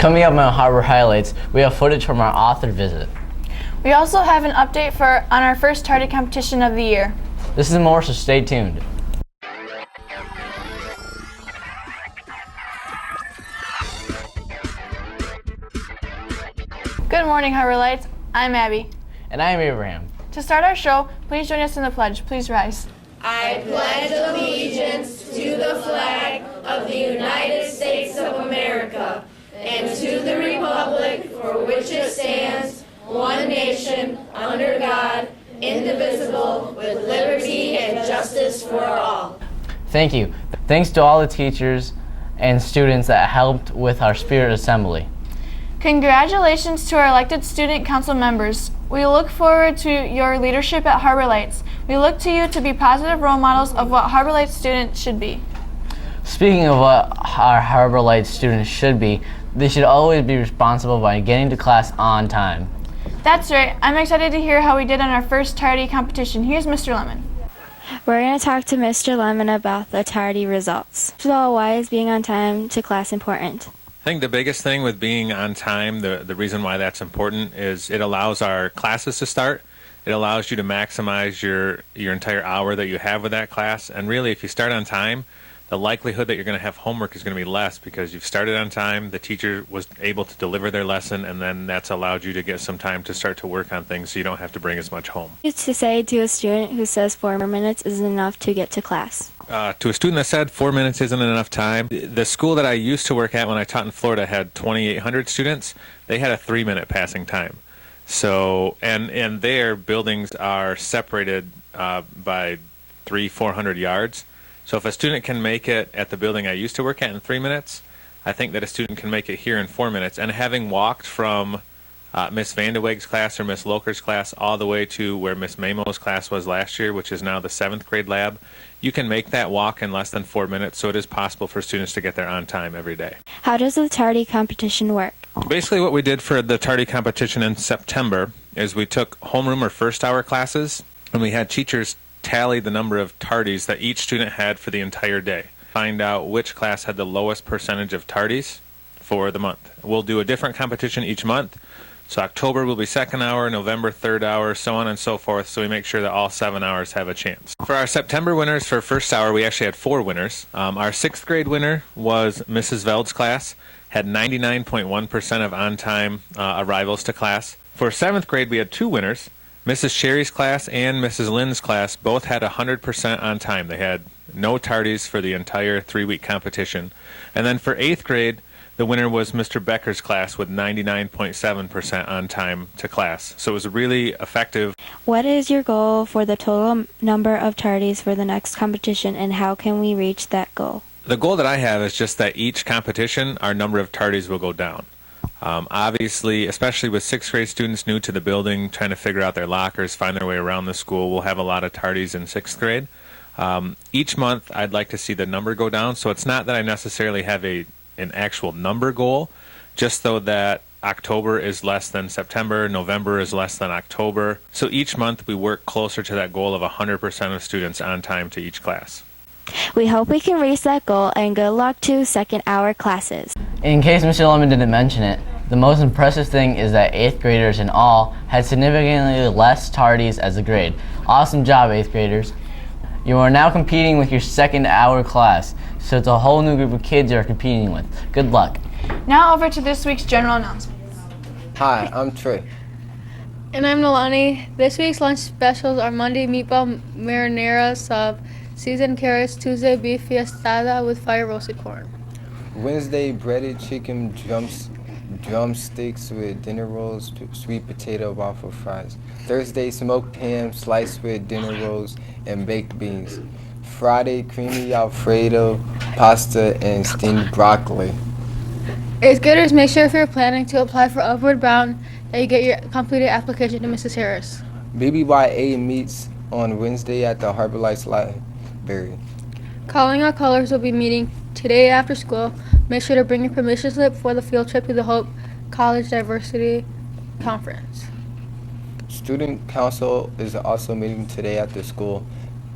Coming up on Harbor Highlights, we have footage from our author visit. We also have an update on our first tardy competition of the year. This is more, so stay tuned. Good morning, Harbor Lights. I'm Abby. And I am Abraham. To start our show, please join us in the pledge. Please rise. I pledge allegiance to the flag of the United States of America and to the republic for which it stands, one nation, under God, indivisible, with liberty and justice for all. Thank you. Thanks to all the teachers and students that helped with our Spirit Assembly. Congratulations to our elected student council members. We look forward to your leadership at Harbor Lights. We look to you to be positive role models of what Harbor Lights students should be. Speaking of what our Harbor Lights students should be, they should always be responsible by getting to class on time. That's right. I'm excited to hear how we did on our first tardy competition. Here's Mr. Lemon. We're going to talk to Mr. Lemon about the tardy results. First of all, why is being on time to class important? I think the biggest thing with being on time, the reason why that's important is it allows our classes to start. It allows you to maximize your entire hour that you have with that class. And really, if you start on time, the likelihood that you're going to have homework is going to be less because you've started on time, the teacher was able to deliver their lesson, and then that's allowed you to get some time to start to work on things so you don't have to bring as much home. It's to say to a student who says 4 minutes isn't enough to get to class. To a student that said 4 minutes isn't enough time, the school that I used to work at when I taught in Florida had 2,800 students. They had a 3-minute passing time. So, and their buildings are separated by 300-400 yards. So if a student can make it at the building I used to work at in 3 minutes, I think that a student can make it here in 4 minutes. And having walked from Miss Vandeweg's class or Miss Loker's class all the way to where Miss Mamo's class was last year, which is now the 7th grade lab, you can make that walk in less than 4 minutes, so it is possible for students to get there on time every day. How does the tardy competition work? Basically what we did for the tardy competition in September is we took homeroom or first hour classes, and we had teachers tally the number of tardies that each student had for the entire day. Find out which class had the lowest percentage of tardies for the month. We'll do a different competition each month. So October will be 2nd hour, November 3rd hour, so on and so forth, so we make sure that all 7 hours have a chance. For our September winners for first hour, we actually had 4 winners. Our 6th grade winner was Mrs. Veld's class, had 99.1% of on-time arrivals to class. For 7th grade, we had 2 winners. Mrs. Sherry's class and Mrs. Lynn's class both had 100% on time. They had no tardies for the entire 3-week competition. And then for 8th grade, the winner was Mr. Becker's class with 99.7% on time to class. So it was really effective. What is your goal for the total number of tardies for the next competition, and how can we reach that goal? The goal that I have is just that each competition, our number of tardies will go down. Obviously, especially with 6th grade students new to the building, trying to figure out their lockers, find their way around the school, we'll have a lot of tardies in 6th grade. Each month, I'd like to see the number go down, so it's not that I necessarily have an actual number goal, just so that October is less than September, November is less than October. So each month, we work closer to that goal of 100% of students on time to each class. We hope we can reach that goal, and good luck to 2nd hour classes. In case Mr. Lemon didn't mention it, the most impressive thing is that 8th graders in all had significantly less tardies as a grade. Awesome job, 8th graders. You are now competing with your 2nd hour class, so it's a whole new group of kids you are competing with. Good luck. Now over to this week's general announcements. Hi, I'm Trey. And I'm Nalani. This week's lunch specials are Monday meatball marinara sub, seasoned carrots, Tuesday beef fiestada with fire roasted corn. Wednesday, breaded chicken drumsticks with dinner rolls, sweet potato waffle fries. Thursday, smoked ham sliced with dinner rolls and baked beans. Friday, creamy Alfredo pasta and steamed broccoli. 8th graders, make sure if you're planning to apply for Upward Bound that you get your completed application to Mrs. Harris. BBYA meets on Wednesday at the Harbor Lights Library. Calling All Colors will be meeting today after school. Make sure to bring your permission slip for the field trip to the Hope College Diversity Conference. Student Council is also meeting today at the school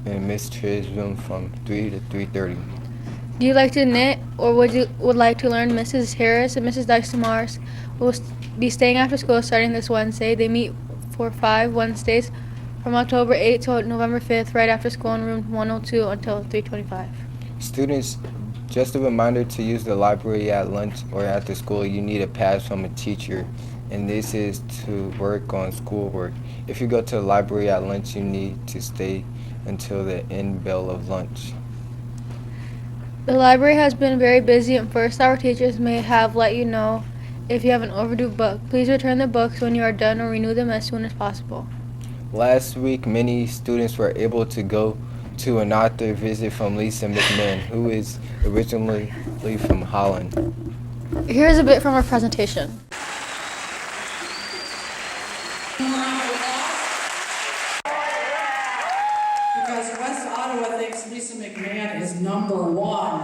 in Miss Trey's room from 3 to 3:30. Do you like to knit, or would like to learn? Mrs. Harris and Mrs. Dykes will be staying after school starting this Wednesday. They meet for 5 Wednesdays from October 8th to November 5th, right after school in room 102 until 3:25. Students, just a reminder to use the library at lunch or after school. You need a pass from a teacher, and this is to work on schoolwork. If you go to the library at lunch, you need to stay until the end bell of lunch. The library has been very busy, and first hour teachers may have let you know if you have an overdue book. Please return the books when you are done or renew them as soon as possible. Last week, many students were able to go to an author visit from Lisa McMahon, who is originally from Holland. Here's a bit from our presentation. Because West Ottawa thinks Lisa McMahon is number one.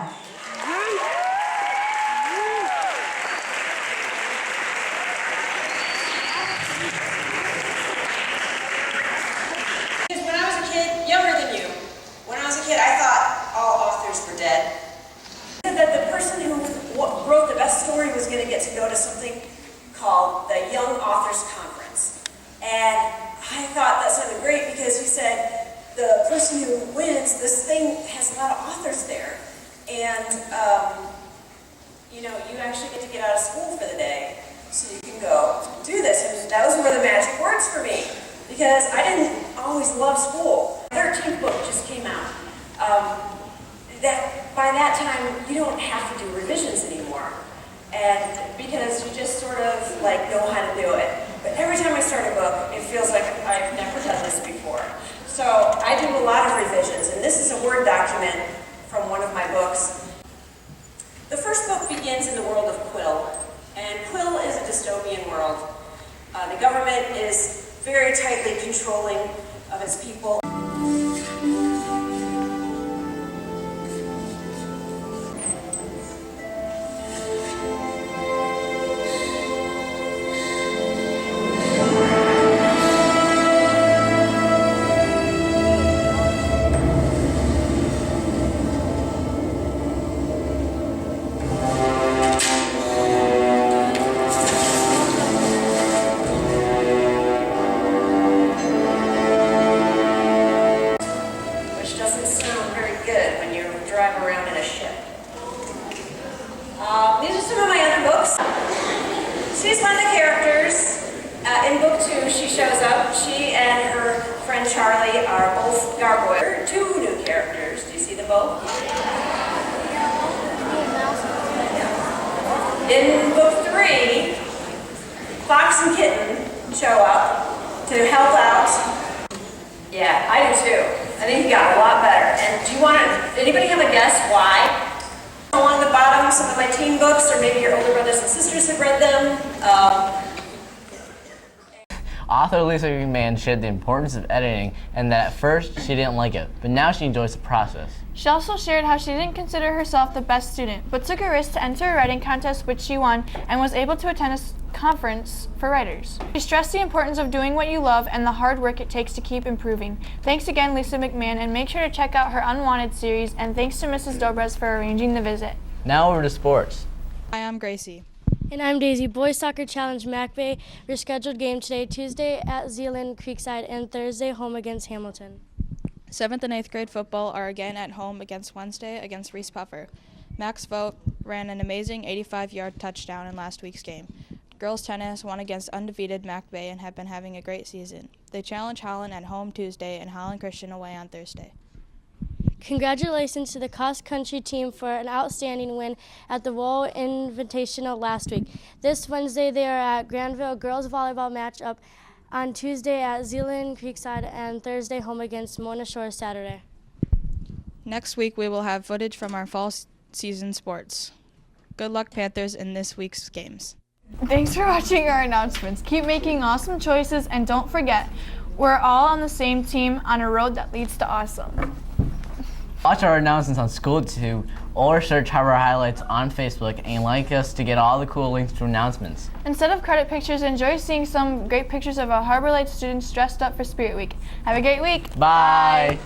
Because when I was a kid, younger than you, when I was a kid, I thought all authors were dead. That the person who wrote the best story was going to get to go to something called the Young Authors Conference. And I thought that sounded great because he said, the person who wins, this thing has a lot of authors there. And, you actually get to get out of school for the day so you can go do this. And those were the magic words for me because I didn't always love school. The 13th book just came out. By that time, you don't have to do revisions anymore. And because you just sort of know how to do it. But every time I start a book, it feels like I've never done this before. So I do a lot of revisions, and this is a Word document from one of my books. The first book begins in the world of Quill, and Quill is a dystopian world. The government is very tightly controlling of its people. She's one of the characters. In book 2, she shows up. She and her friend Charlie are both gargoyles. There are 2 new characters. Do you see them both? In book 3, Fox and Kitten show up to help out. Yeah, I do too. I think you got a lot better. And do you want to, anybody have a guess why? Along the bottom, some of my teen books, or maybe your older brothers and sisters have read them. Author Lisa McMahon shared the importance of editing and that at first she didn't like it, but now she enjoys the process. She also shared how she didn't consider herself the best student, but took a risk to enter a writing contest which she won and was able to attend a conference for writers. She stressed the importance of doing what you love and the hard work it takes to keep improving. Thanks again, Lisa McMahon, and make sure to check out her Unwanted series, and thanks to Mrs. Dobres for arranging the visit. Now over to sports. Hi, I'm Gracie. And I'm Daisy. Boys Soccer Challenge Mac Bay. Your scheduled game today, Tuesday at Zeeland Creekside, and Thursday home against Hamilton. 7th and 8th grade football are again at home against Wednesday against Reese Puffer. Max Vogt ran an amazing 85-yard touchdown in last week's game. Girls tennis won against undefeated Mac Bay and have been having a great season. They challenge Holland at home Tuesday and Holland Christian away on Thursday. Congratulations to the cross-country team for an outstanding win at the Wool Invitational last week. This Wednesday they are at Granville girls volleyball matchup, on Tuesday at Zeeland Creekside, and Thursday home against Mona Shore Saturday. Next week we will have footage from our fall season sports. Good luck, Panthers, in this week's games. Thanks for watching our announcements. Keep making awesome choices, and don't forget, we're all on the same team on a road that leads to awesome. Watch our announcements on SchoolTube or search Harbor Highlights on Facebook and like us to get all the cool links to announcements. Instead of credit pictures, enjoy seeing some great pictures of our Harbor Lights students dressed up for Spirit Week. Have a great week. Bye.